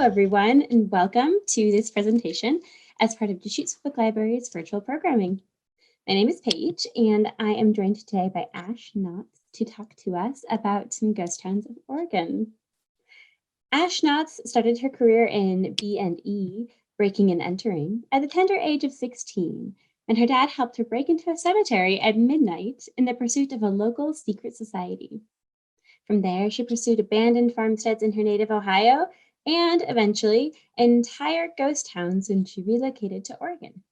everyone, and welcome to this presentation as part of Deschutes Public Library's virtual programming. My name is Paige, and I am joined today by Ash Knotts to talk to us about some ghost towns of Oregon. Ash Knotts started her career in B&E, breaking and entering, at the tender age of 16, and her dad helped her break into a cemetery at midnight in the pursuit of a local secret society. From there, she pursued abandoned farmsteads in her native Ohio and eventually entire ghost towns when she relocated to Oregon.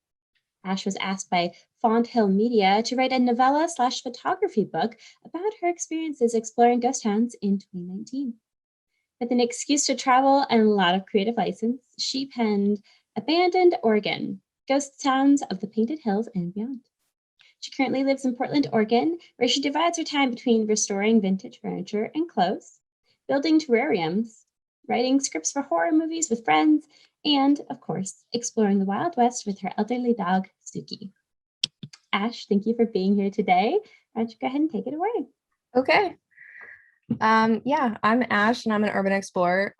Ash was asked by Font Hill Media to write a novella/photography book about her experiences exploring ghost towns in 2019. With an excuse to travel and a lot of creative license, she penned Abandoned Oregon, Ghost Towns of the Painted Hills and Beyond. She currently lives in Portland, Oregon, where she divides her time between restoring vintage furniture and clothes, building terrariums, writing scripts for horror movies with friends, and, of course, exploring the Wild West with her elderly dog, Suki. Ash, thank you for being here today. Why don't you go ahead and take it away? Okay. Yeah, I'm Ash and I'm an urban explorer.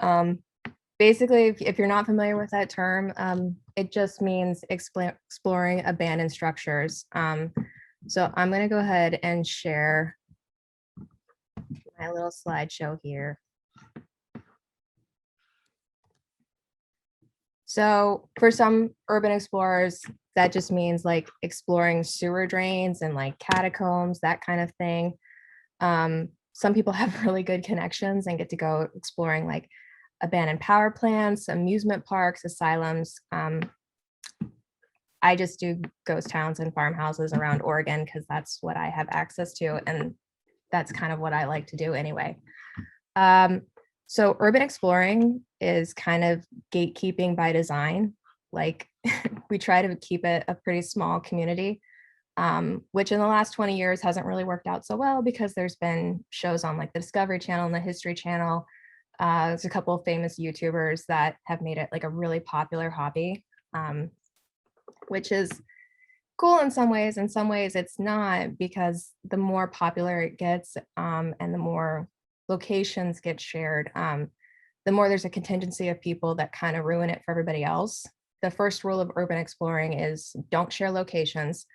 Basically, if you're not familiar with that term, it just means exploring abandoned structures. So I'm going to go ahead and share my little slideshow here. So for some urban explorers, that just means like exploring sewer drains and like catacombs, that kind of thing. Some people have really good connections and get to go exploring like abandoned power plants, amusement parks, asylums. I just do ghost towns and farmhouses around Oregon because that's what I have access to, and that's kind of what I like to do anyway. So urban exploring is kind of gatekeeping by design. Like we try to keep it a pretty small community, which in the last 20 years hasn't really worked out so well because there's been shows on like the Discovery Channel and the History Channel. There's a couple of famous YouTubers that have made it like a really popular hobby, which is cool in some ways. In some ways it's not, because the more popular it gets and the more locations get shared, the more there's a contingency of people that kind of ruin it for everybody else. The first rule of urban exploring is don't share locations.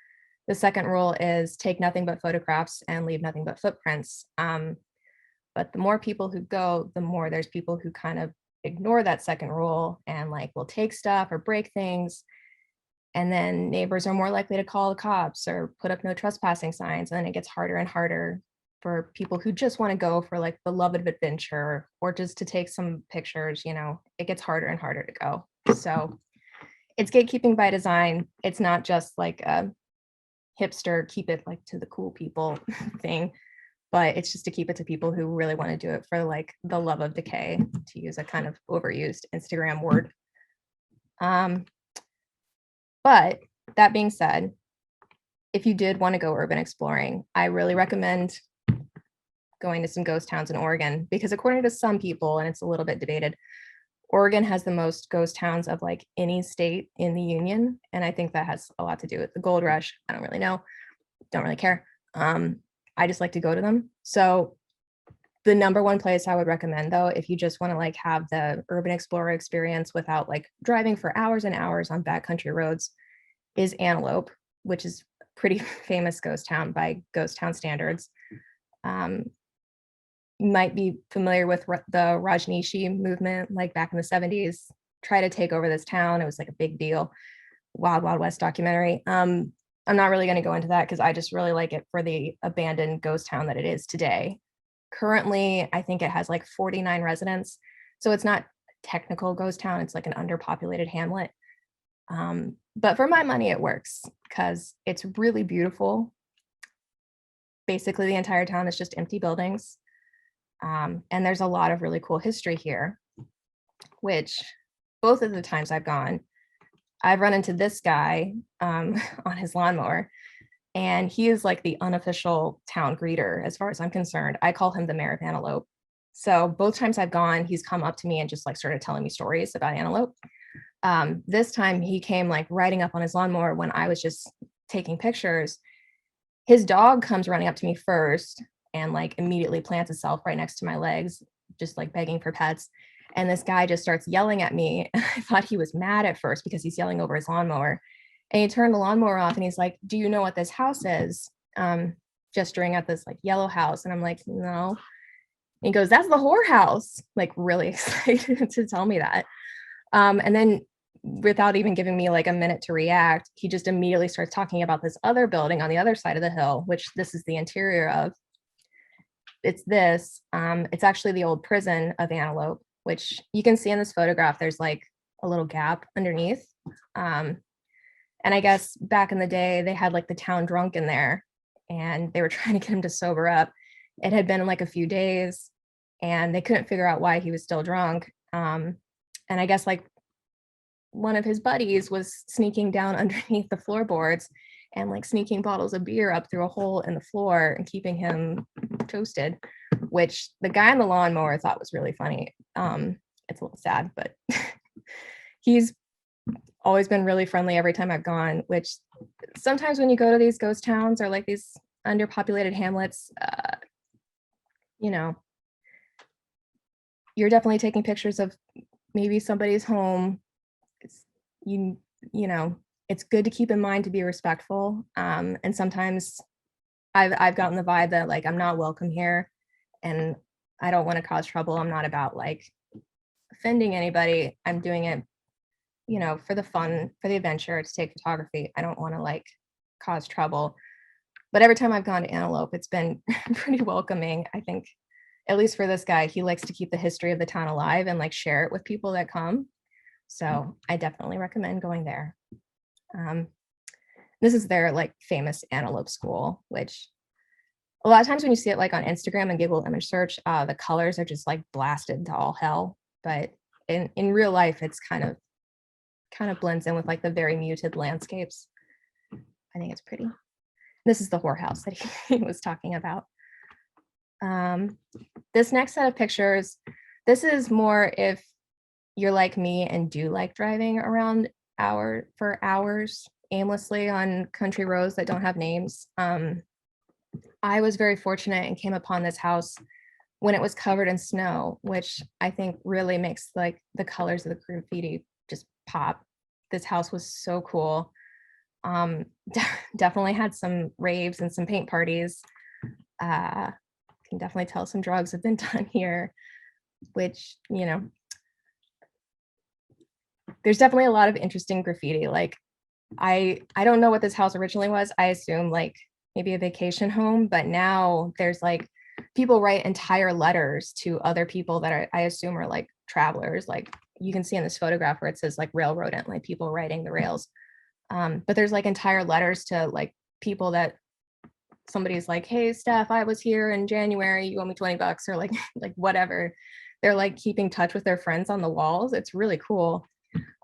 The second rule is take nothing but photographs and leave nothing but footprints. But the more people who go, the more there's people who kind of ignore that second rule and like will take stuff or break things. And then neighbors are more likely to call the cops or put up no trespassing signs. And then it gets harder and harder for people who just want to go for like the love of adventure or just to take some pictures. You know, it gets harder and harder to go. So it's gatekeeping by design. It's not just like a hipster, keep it like to the cool people thing, but it's just to keep it to people who really want to do it for like the love of decay, to use a kind of overused Instagram word. But that being said, if you did want to go urban exploring, I really recommend going to some ghost towns in Oregon, because according to some people, and it's a little bit debated, Oregon has the most ghost towns of like any state in the union. And I think that has a lot to do with the gold rush. I don't really know, don't really care. I just like to go to them. So the number one place I would recommend, though, if you just want to like have the urban explorer experience without like driving for hours and hours on backcountry roads, is Antelope, which is a pretty famous ghost town by ghost town standards. You might be familiar with the Rajneeshi movement, like back in the 70s, try to take over this town. It was like a big deal. Wild Wild West documentary. I'm not really going to go into that because I just really like it for the abandoned ghost town that it is today. Currently, I think it has like 49 residents. So it's not technical ghost town. It's like an underpopulated hamlet. But for my money, it works because it's really beautiful. Basically, the entire town is just empty buildings. And there's a lot of really cool history here, which both of the times I've gone, I've run into this guy on his lawnmower, and he is like the unofficial town greeter as far as I'm concerned. I call him the mayor of Antelope. So both times I've gone, he's come up to me and just like started telling me stories about Antelope. This time he came like riding up on his lawnmower when I was just taking pictures. His dog comes running up to me first and like immediately plants itself right next to my legs, just like begging for pets. And this guy just starts yelling at me. And I thought he was mad at first because he's yelling over his lawnmower. And he turned the lawnmower off and he's like, "Do you know what this house is?" Gesturing at this like yellow house. And I'm like, "No." And he goes, "That's the whorehouse." Like really excited to tell me that. And then without even giving me like a minute to react, he just immediately starts talking about this other building on the other side of the hill, which this is the interior of. It's actually the old prison of Antelope, which you can see in this photograph. There's like a little gap underneath. And I guess back in the day, they had like the town drunk in there and they were trying to get him to sober up. It had been like a few days and they couldn't figure out why he was still drunk. And I guess like one of his buddies was sneaking down underneath the floorboards and like sneaking bottles of beer up through a hole in the floor and keeping him toasted, which the guy on the lawnmower thought was really funny. It's a little sad, but he's always been really friendly every time I've gone, which sometimes when you go to these ghost towns or like these underpopulated hamlets, you know, you're definitely taking pictures of maybe somebody's home. It's, you know, it's good to keep in mind to be respectful. And sometimes I've gotten the vibe that like I'm not welcome here and I don't want to cause trouble. I'm not about like offending anybody. I'm doing it, you know, for the fun, for the adventure, to take photography. I don't want to like cause trouble. But every time I've gone to Antelope, it's been pretty welcoming. I think, at least for this guy, he likes to keep the history of the town alive and like share it with people that come. So I definitely recommend going there. This is their like famous Antelope School, which a lot of times when you see it like on Instagram and Google image search, the colors are just like blasted to all hell. But in real life, it's kind of blends in with like the very muted landscapes. I think it's pretty. This is the whorehouse that he was talking about. This next set of pictures, this is more if you're like me and do like driving around for hours aimlessly on country roads that don't have names. I was very fortunate and came upon this house when it was covered in snow, which I think really makes like the colors of the graffiti just pop. This house was so cool. Definitely had some raves and some paint parties. Can definitely tell some drugs have been done here, which, you know, there's definitely a lot of interesting graffiti. Like I don't know what this house originally was. I assume like maybe a vacation home, but now there's like people write entire letters to other people that I assume are like travelers. Like you can see in this photograph where it says like railroadant, like people writing the rails. But there's like entire letters to like people that somebody's like, "Hey Steph, I was here in January, you owe me $20," or like like whatever. They're like keeping touch with their friends on the walls. It's really cool.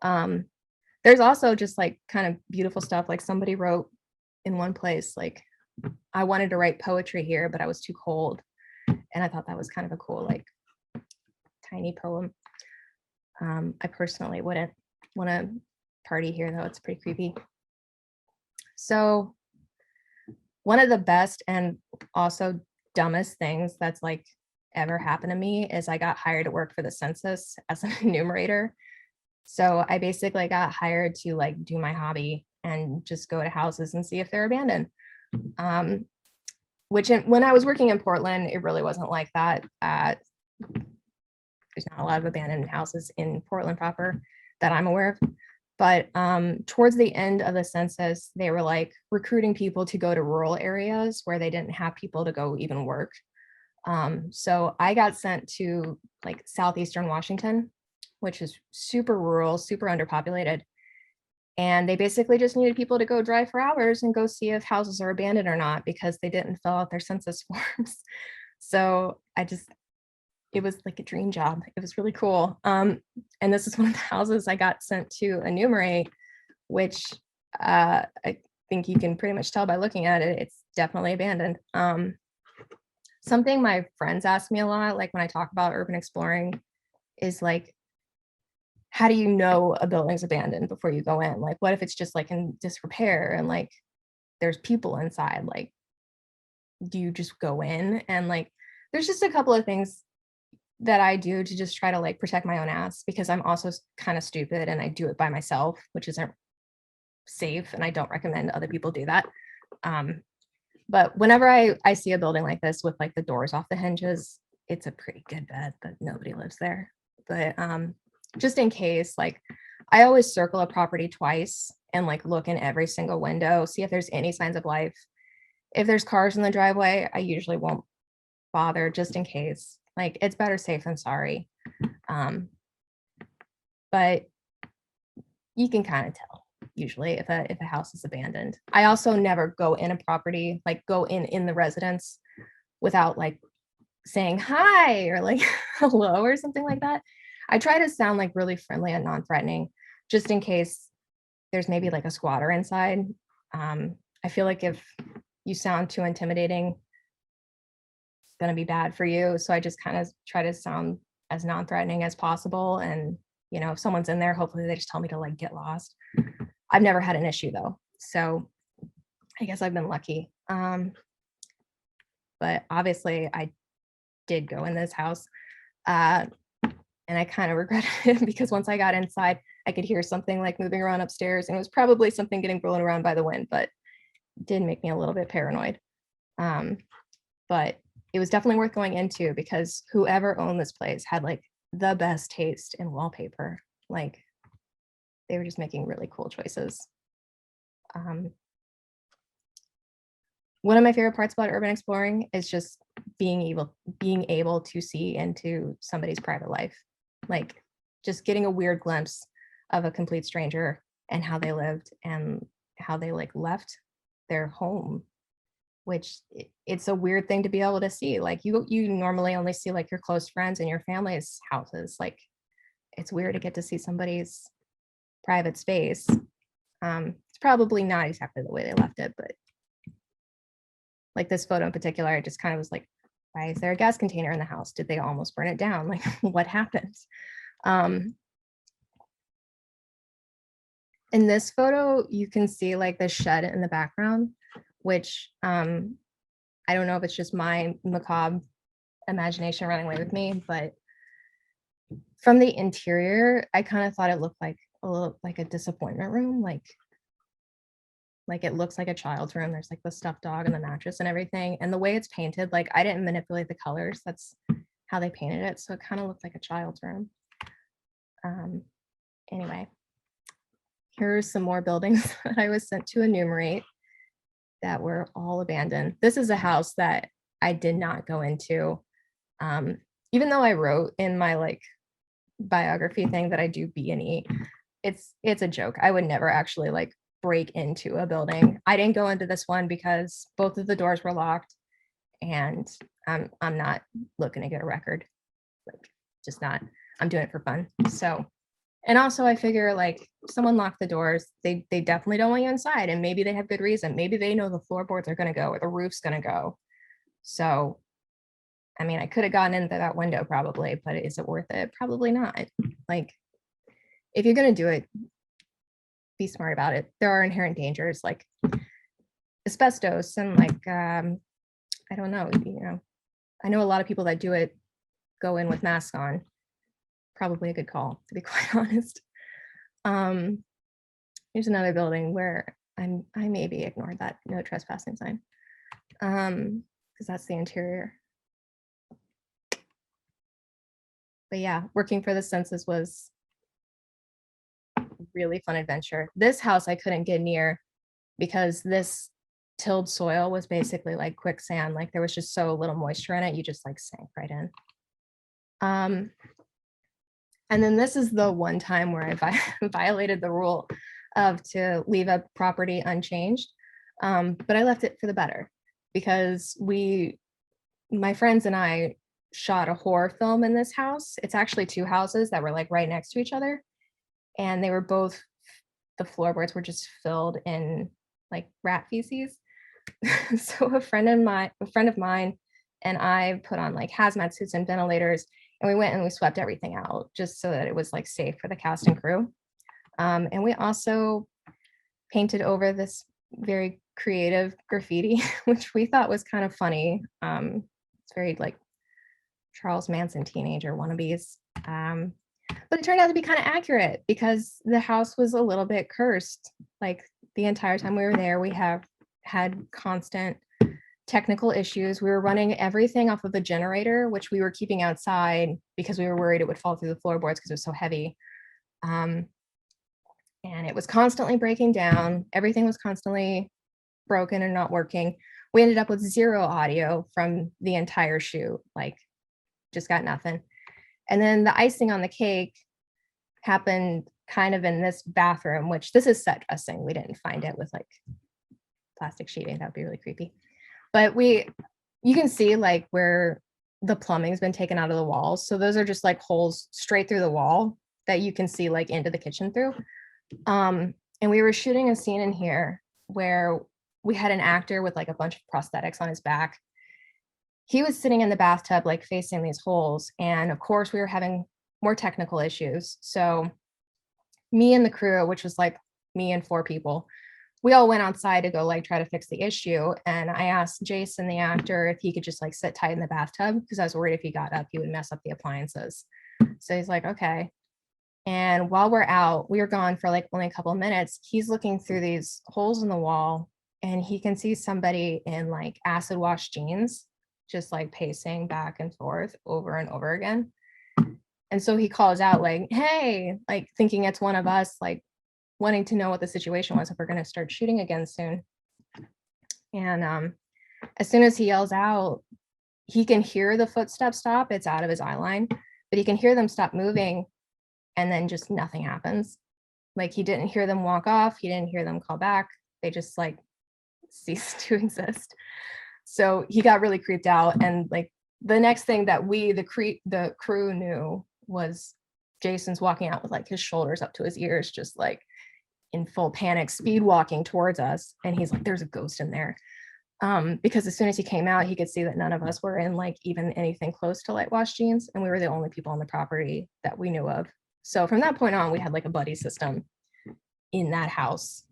There's also just like kind of beautiful stuff. Like somebody wrote in one place, like, "I wanted to write poetry here, but I was too cold." And I thought that was kind of a cool, like tiny poem. I personally wouldn't want to party here though. It's pretty creepy. So one of the best and also dumbest things that's like ever happened to me is I got hired to work for the census as an enumerator. So I basically got hired to like do my hobby and just go to houses and see if they're abandoned. When I was working in Portland, it really wasn't like that. There's not a lot of abandoned houses in Portland proper that I'm aware of. But towards the end of the census, they were like recruiting people to go to rural areas where they didn't have people to go even work. So I got sent to like southeastern Washington, which is super rural, super underpopulated. And they basically just needed people to go drive for hours and go see if houses are abandoned or not because they didn't fill out their census forms. So it was like a dream job. It was really cool. And this is one of the houses I got sent to enumerate, which I think you can pretty much tell by looking at it. It's definitely abandoned. Something my friends ask me a lot, like when I talk about urban exploring, is like, how do you know a building's abandoned before you go in? Like, what if it's just like in disrepair and like there's people inside? Like, do you just go in? And like, there's just a couple of things that I do to just try to like protect my own ass, because I'm also kind of stupid and I do it by myself, which isn't safe, and I don't recommend other people do that. Um, but whenever I see a building like this with like the doors off the hinges, it's a pretty good bet that nobody lives there. But just in case, like I always circle a property twice and like look in every single window, see if there's any signs of life. If there's cars in the driveway, I usually won't bother, just in case. Like it's better safe than sorry. Um, but you can kind of tell usually if a house is abandoned. I also never go in a property, like go in the residence without like saying hi or like hello or something like that. I try to sound like really friendly and non-threatening, just in case there's maybe like a squatter inside. I feel like if you sound too intimidating, it's going to be bad for you. So I just kind of try to sound as non-threatening as possible. And, you know, if someone's in there, hopefully they just tell me to like get lost. I've never had an issue though. So I guess I've been lucky. But obviously I did go in this house. And I kind of regretted it because once I got inside, I could hear something like moving around upstairs, and it was probably something getting blown around by the wind, but it did make me a little bit paranoid. But it was definitely worth going into because whoever owned this place had like the best taste in wallpaper. Like they were just making really cool choices. One of my favorite parts about urban exploring is just being able to see into somebody's private life, like just getting a weird glimpse of a complete stranger and how they lived and how they like left their home, which it's a weird thing to be able to see. Like you normally only see like your close friends and your family's houses. Like it's weird to get to see somebody's private space. It's probably not exactly the way they left it, but like this photo in particular, I just kind of was like, why is there a gas container in the house? Did they almost burn it down? Like what happened? In this photo, you can see like the shed in the background, which I don't know if it's just my macabre imagination running away with me, but from the interior, I kind of thought it looked like a little like a disappointment room, like it looks like a child's room. There's like the stuffed dog and the mattress and everything. And the way it's painted, like I didn't manipulate the colors. That's how they painted it. So it kind of looked like a child's room. Anyway, here's some more buildings that I was sent to enumerate that were all abandoned. This is a house that I did not go into. Even though I wrote in my like biography thing that I do B&E, it's a joke. I would never actually like break into a building. I didn't go into this one because both of the doors were locked, and I'm not looking to get a record. Like just not. I'm doing it for fun. So, and also I figure like someone locked the doors, they definitely don't want you inside, and maybe they have good reason. Maybe they know the floorboards are going to go or the roof's going to go. So, I mean, I could have gotten into that window probably, but is it worth it? Probably not. Like if you're going to do it, be smart about it. There are inherent dangers like asbestos and like I don't know, you know, I know a lot of people that do it go in with masks on. Probably a good call, to be quite honest. Here's another building where I maybe ignored that no trespassing sign because that's the interior. But yeah, working for the census was really fun adventure. This house I couldn't get near because this tilled soil was basically like quicksand. Like there was just so little moisture in it, you just like sank right in. And then this is the one time where I violated the rule of to leave a property unchanged. But I left it for the better because my friends and I shot a horror film in this house. It's actually two houses that were like right next to each other. And they were both, the floorboards were just filled in like rat feces. So a friend of mine and I put on like hazmat suits and ventilators, and we went and we swept everything out just so that it was like safe for the cast and crew. And we also painted over this very creative graffiti, which we thought was kind of funny. It's very like Charles Manson teenager wannabes. But it turned out to be kind of accurate because the house was a little bit cursed. Like the entire time we were there, we have had constant technical issues. We were running everything off of a generator, which we were keeping outside because we were worried it would fall through the floorboards because it was so heavy. And it was constantly breaking down. Everything was constantly broken and not working. We ended up with zero audio from the entire shoot, like just got nothing. And then the icing on the cake happened kind of in this bathroom, which this is set dressing. We didn't find it with like plastic sheeting. That would be really creepy. But you can see like where the plumbing's been taken out of the walls. So those are just like holes straight through the wall that you can see like into the kitchen through. And we were shooting a scene in here where we had an actor with like a bunch of prosthetics on his back. He was sitting in the bathtub, like facing these holes. And of course, we were having more technical issues. So me and the crew, which was like me and 4 people, we all went outside to go like try to fix the issue. And I asked Jason, the actor, if he could just like sit tight in the bathtub because I was worried if he got up, he would mess up the appliances. So he's like, okay. And while we're out, we were gone for like only a couple of minutes. He's looking through these holes in the wall and he can see somebody in like acid wash jeans, just like pacing back and forth over and over again. And so he calls out like, hey, like thinking it's one of us, like wanting to know what the situation was if we're going to start shooting again soon. And as soon as he yells out, he can hear the footsteps stop. It's out of his eye line, but he can hear them stop moving and then just nothing happens. Like he didn't hear them walk off. He didn't hear them call back. They just like ceased to exist. So he got really creeped out. And like the next thing that the crew knew was Jason's walking out with like his shoulders up to his ears, just like in full panic, speed walking towards us. And he's like, there's a ghost in there. Because as soon as he came out, he could see that none of us were in like even anything close to light wash jeans. And we were the only people on the property that we knew of. So from that point on, we had like a buddy system in that house.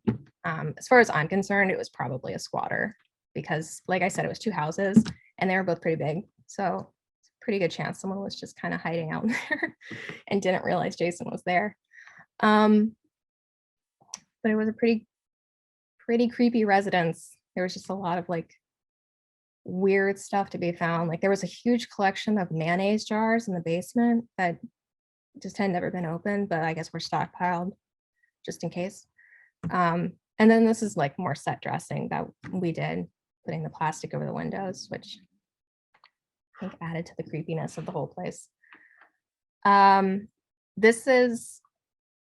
As far as I'm concerned, it was probably a squatter because like I said, it was 2 houses and they were both pretty big. So it's a pretty good chance someone was just kind of hiding out there and didn't realize Jason was there. But it was a pretty creepy residence. There was just a lot of like weird stuff to be found. Like there was a huge collection of mayonnaise jars in the basement that just had never been opened, but I guess we're stockpiled just in case. And then this is like more set dressing that we did, putting the plastic over the windows, which I think added to the creepiness of the whole place. This is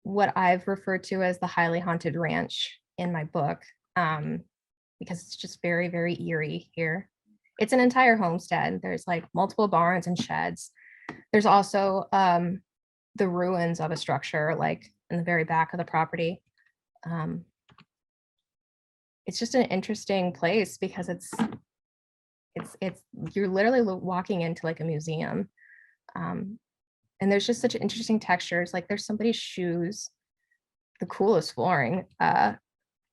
what I've referred to as the highly haunted ranch in my book, because it's just very, very eerie here. It's an entire homestead. There's like multiple barns and sheds. There's also the ruins of a structure like in the very back of the property. It's just an interesting place because it's you're literally walking into like a museum. And there's just such interesting textures. Like there's somebody's shoes, the coolest flooring, and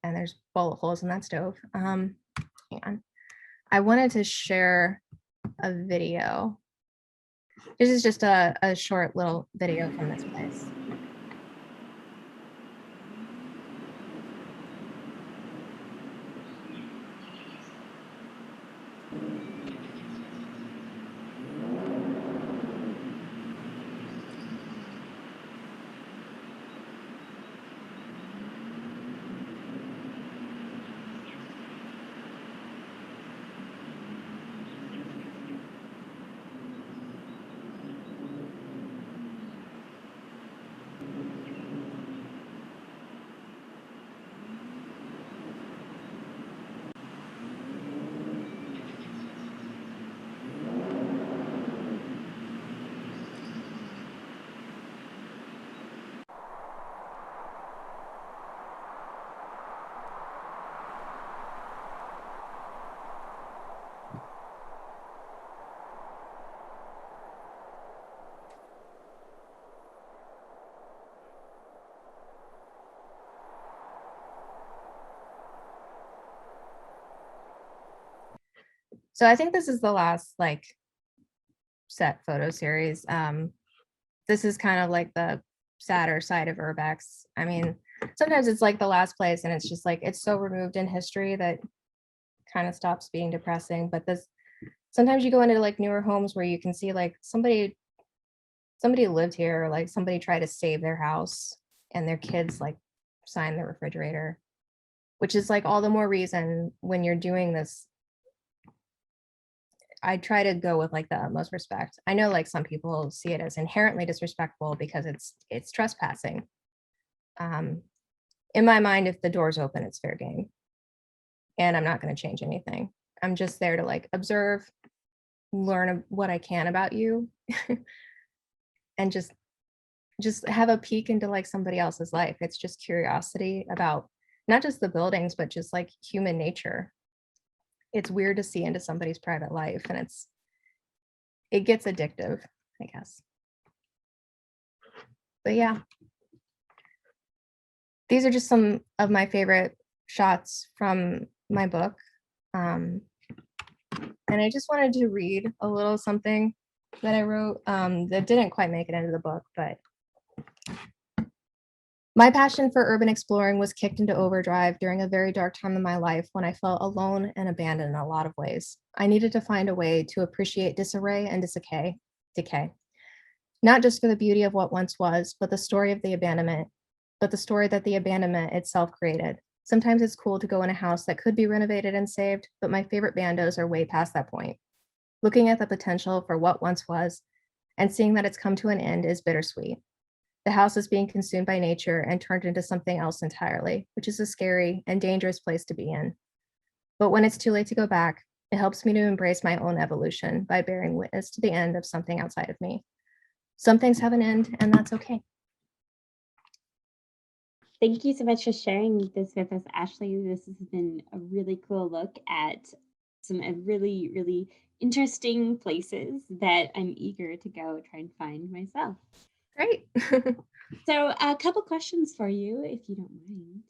there's bullet holes in that stove. Hang on. I wanted to share a video. This is just a short little video from this place. So I think this is the last like set photo series. This is kind of like the sadder side of urbex. I mean, sometimes it's like the last place and it's just like it's so removed in history that kind of stops being depressing. But this sometimes you go into like newer homes where you can see like somebody lived here, or like somebody tried to save their house and their kids like signed the refrigerator, which is like all the more reason when you're doing this. I try to go with like the utmost respect. I know like some people see it as inherently disrespectful because it's trespassing. In my mind, if the door's open, it's fair game. And I'm not going to change anything. I'm just there to like observe, learn what I can about you, and just have a peek into like somebody else's life. It's just curiosity about not just the buildings, but just like human nature. It's weird to see into somebody's private life, and it gets addictive, I guess. But yeah, these are just some of my favorite shots from my book. And I just wanted to read a little something that I wrote that didn't quite make it into the book, but my passion for urban exploring was kicked into overdrive during a very dark time in my life when I felt alone and abandoned in a lot of ways. I needed to find a way to appreciate disarray and decay, not just for the beauty of what once was, but the story of the abandonment, but the story that the abandonment itself created. Sometimes it's cool to go in a house that could be renovated and saved, but my favorite bandos are way past that point. Looking at the potential for what once was and seeing that it's come to an end is bittersweet. The house is being consumed by nature and turned into something else entirely, which is a scary and dangerous place to be in. But when it's too late to go back, it helps me to embrace my own evolution by bearing witness to the end of something outside of me. Some things have an end, and that's okay. Thank you so much for sharing this with us, Ashley. This has been a really cool look at some really, really interesting places that I'm eager to go try and find myself. Great. So, a couple questions for you, if you don't mind.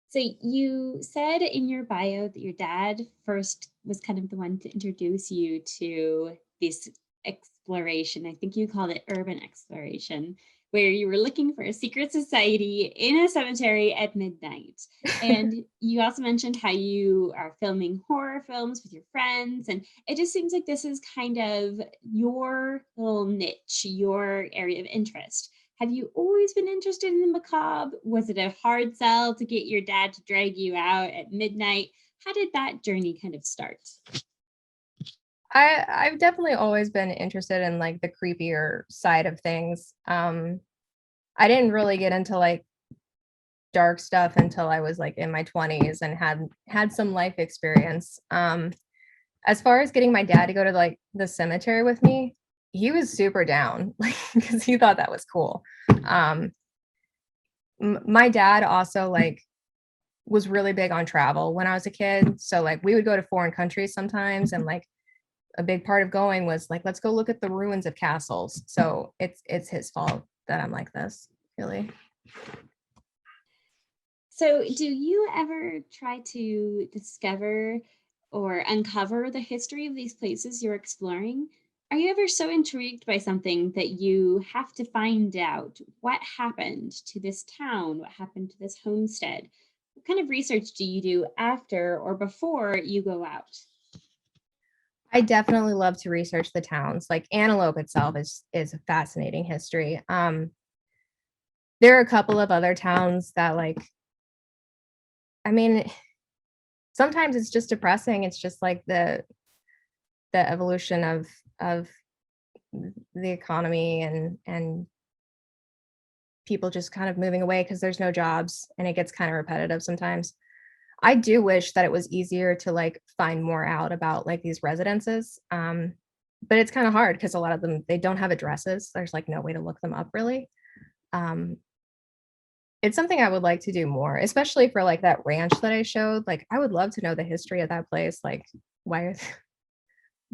So, you said in your bio that your dad first was kind of the one to introduce you to this exploration. I think you called it urban exploration, where you were looking for a secret society in a cemetery at midnight. And you also mentioned how you are filming horror films with your friends. And it just seems like this is kind of your little niche, your area of interest. Have you always been interested in the macabre? Was it a hard sell to get your dad to drag you out at midnight? How did that journey kind of start? I've definitely always been interested in like the creepier side of things. I didn't really get into like dark stuff until I was like in my 20s and had some life experience. As far as getting my dad to go to like the cemetery with me, he was super down because he thought that was cool. My dad also like was really big on travel when I was a kid. So like we would go to foreign countries sometimes, and like a big part of going was like, let's go look at the ruins of castles. So it's his fault that I'm like this, really. So, do you ever try to discover or uncover the history of these places you're exploring? Are you ever so intrigued by something that you have to find out what happened to this town? What happened to this homestead? What kind of research do you do after or before you go out? I definitely love to research the towns. Like Antelope itself is a fascinating history. There are a couple of other towns that like, I mean, sometimes it's just depressing. It's just like the evolution of the economy and people just kind of moving away because there's no jobs, and it gets kind of repetitive sometimes. I do wish that it was easier to like find more out about like these residences. But it's kind of hard because a lot of them they don't have addresses. There's like no way to look them up really. Um, it's something I would like to do more, especially for like that ranch that I showed. Like I would love to know the history of that place. Like why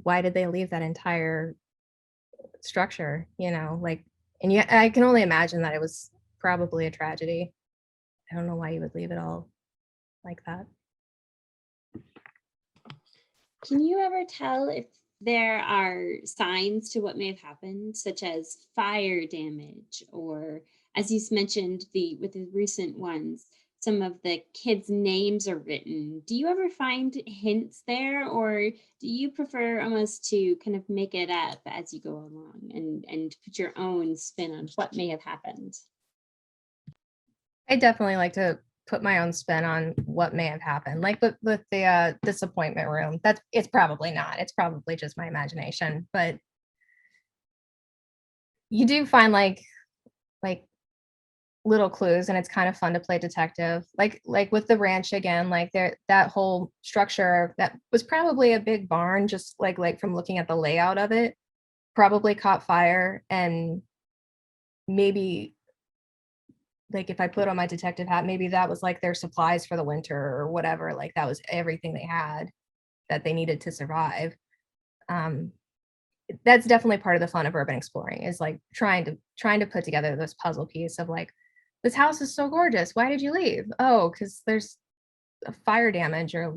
why did they leave that entire structure, you know? Like and yet I can only imagine that it was probably a tragedy. I don't know why you would leave it all like that. Can you ever tell if there are signs to what may have happened, such as fire damage, or as you mentioned, with the recent ones, some of the kids' names are written. Do you ever find hints there, or do you prefer almost to kind of make it up as you go along and put your own spin on what may have happened? I definitely like to put my own spin on what may have happened. Like with the disappointment room, it's probably not. It's probably just my imagination. But you do find like little clues, and it's kind of fun to play detective. Like with the ranch again, like that whole structure that was probably a big barn, just like from looking at the layout of it, probably caught fire, and maybe like if I put on my detective hat, maybe that was like their supplies for the winter or whatever. Like that was everything they had that they needed to survive. Um, that's definitely part of the fun of urban exploring, is like trying to put together this puzzle piece of like, this house is so gorgeous. Why did you leave? Oh, because there's a fire damage, or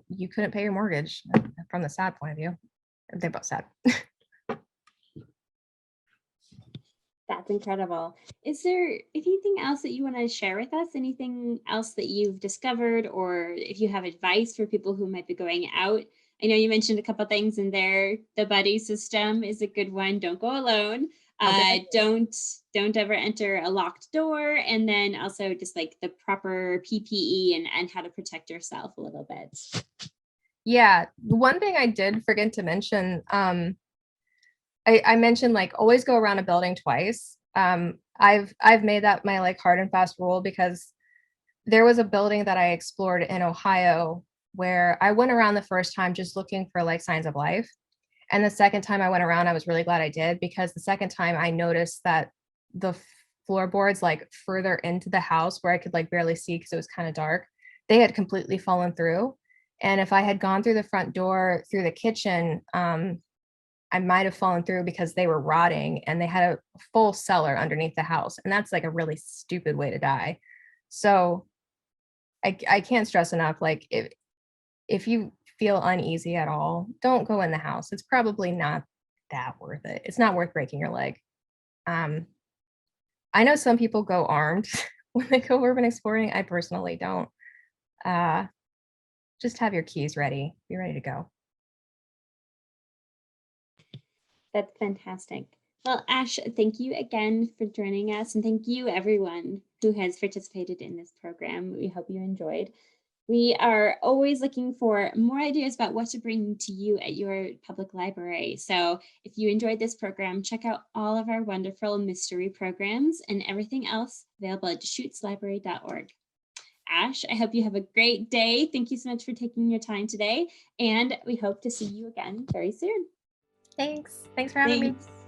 you couldn't pay your mortgage. From the sad point of view, they're both sad. That's incredible. Is there anything else that you want to share with us? Anything else that you've discovered, or if you have advice for people who might be going out? I know you mentioned a couple things in there. The buddy system is a good one. Don't go alone. Okay. Don't ever enter a locked door, and then also just like the proper PPE and how to protect yourself a little bit. Yeah, the one thing I did forget to mention, I mentioned like always go around a building twice. I've made that my like hard and fast rule, because there was a building that I explored in Ohio where I went around the first time just looking for like signs of life. And the second time I went around, I was really glad I did, because the second time I noticed that the floorboards like further into the house, where I could like barely see because it was kind of dark, they had completely fallen through. And if I had gone through the front door through the kitchen, I might have fallen through because they were rotting, and they had a full cellar underneath the house. And that's like a really stupid way to die. So I can't stress enough, like if you feel uneasy at all, don't go in the house. It's probably not that worth it. It's not worth breaking your leg. Um, I know some people go armed when they go urban exploring. I personally don't. Uh, just have your keys ready. Be ready to go. That's fantastic. Well, Ash, thank you again for joining us, and thank you everyone who has participated in this program. We hope you enjoyed. We are always looking for more ideas about what to bring to you at your public library. So if you enjoyed this program, check out all of our wonderful mystery programs and everything else available at DeschutesLibrary.org. Ash, I hope you have a great day. Thank you so much for taking your time today, and we hope to see you again very soon. Thanks for having me. Thanks.